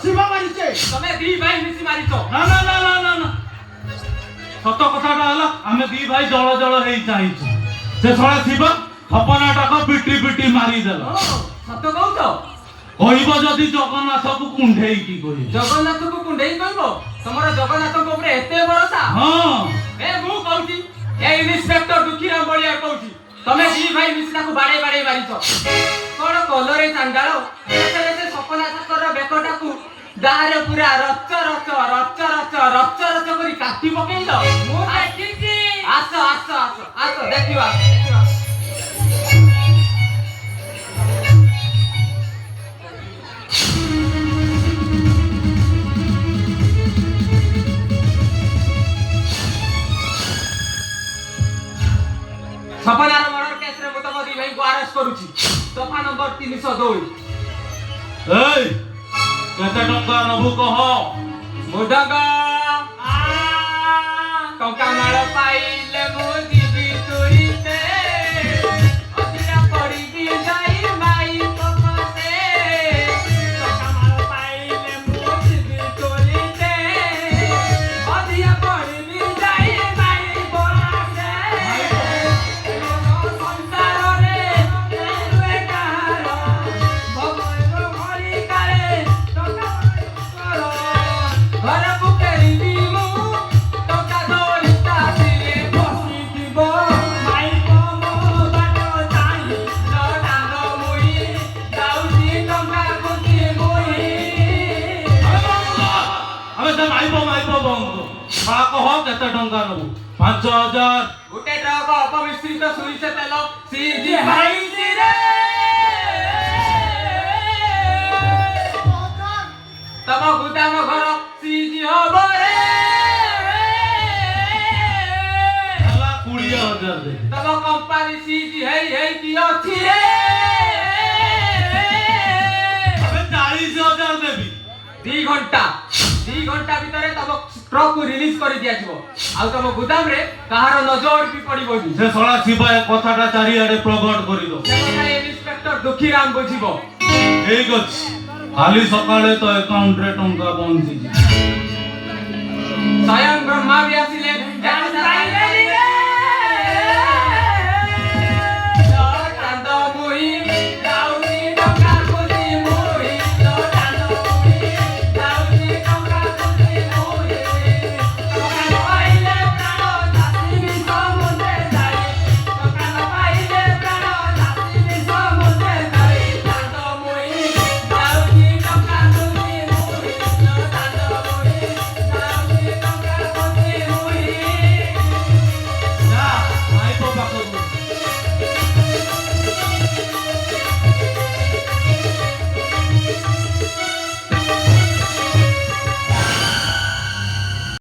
শিবা মারিছে ତମେ ଦି ଭାଇ ମିଶି ମାରିଛ। ନା ନା ନା ନା ନା ନା ସତ କଥାଟା ହେଲା ଆମେ ଦି ଭାଇ ଜଳ ଜଳ ହେଇ ଚାହିଁଛୁ ସେ ଶଳା ଶିବ ସପନାଟାକ ପିଟି ପିଟି ମାରିଦେଲ ସତ କହୁଛ? କହିବ ଯଦି ଜଗନ୍ନାଥକୁ କୁଣ୍ଢେଇକି କହିବ ଜଗନ୍ନାଥକୁ କୁଣ୍ଡେଇ କହିବ? ତମର ଜଗନ୍ନାଥଙ୍କ ଉପରେ ଏତେ ଭରସା? ହଁ ଏ ମୁଁ କହୁଛି ଏ ଇନ୍ସପେକ୍ଟର ଦୁଃଖୀରାମ ବଳିଆର କହୁଛି ତମେ ଦି ଭାଇ ମିଶି ତାକୁ ବାଡେଇ ବାଡେଇ ମାରିଛ। କଣ କଲରେ ଚାଣ୍ଡାଳ ସେ ସପନା ଠାକୁର ବେକଟାକୁ ଦାରେ ପୁରା ରଚ ରଚ ରଚ ରଚ ରଚ ରଚ କରି କାଟି ପକେଇଲ। ମୁଁ ଦେଖିଛି। ଆସ ଆସ ଆସ ଆସ ଦେଖିବା ଦେଖିବା। ସପନାର ମର୍ଡର କେସରେ ମୁଁ ତମ ଦି ଭାଇଙ୍କୁ ଆରେଷ୍ଟ କରୁଛି। ଦଫା ନମ୍ବର 302। ଏଇ କେତେ ଟଙ୍କା ନବୁ କହ ମୁଦଙ୍ଗ ଟଙ୍କା ମାଳ ପାଇଲେ ମୁଁ ଯିବି ତୁରିତେ ଅଧିକା ପଡ଼ିବି ଯାଇ ମାଇ ପକତେ ଟଙ୍କା ମାଳ ପାଇଲେ ମୁଁ ଯିବି ତୁରିତେ ଅଧିକା ପଡ଼ିବି ଯାଇ ମାଇ ପକତେ ସଂସାରରେ ରୁଏ କାହାର ଭଗବାନ ଭରି କାଳେ ଟଙ୍କା ଘରକୁ ଫେରିବି ମୁଁ ଟଙ୍କା ଧରି ତାସିରେ ବସିଥିବ ମାଇପ ମୋ ବାଟ ଚାହିଁ ଦାଣ୍ଡ ମୁଇ ଯାଉଛି ଟଙ୍କା ଖୋଜି ମୁଇ। ଆମେ ସେ ମାଇପ ବନ୍ଦ ଶଳା କହ କେତେ ଟଙ୍କା ନବୁ 5,000 ଗୋଟେ ଟ୍ରକ ଅପମିଶ୍ରିତ ସୋରିଷ ତେଲ ସିଜି ଭାଇଛି ରେ ତମ ଗୁଦାମ ଘର ସିଜି ହବ ରେ ହେଲା 20,000 ଦେ ତମ କମ୍ପାନୀ ସିଜି ହେଇକି ଅଛି ରେ ଆମେ 40,000 ଦେବି 2 ଘଣ୍ଟା ଭିତରେ ତମ ଟ୍ରକକୁ ରିଲିଜ କରି ଦିଆଯିବ। ଆଉ ତମ ଗୁଦାମରେ କାହାର ନଜର ବି ପଡିବନି। ସେ ଶଳା ଶିବା ଏ କଥାଟା ଚାରିଆଡେ ପ୍ରଗଟ କରିଦବ। ସେ କଥା ଇନ୍ସପେକ୍ଟର ଦୁଃଖୀରାମ ବୁଝିବ। ଠିକ ଅଛି କାଲି ସକାଳେ ତ ଆକାଉଣ୍ଟରେ ଟଙ୍କା ପହଞ୍ଚିଯିବ।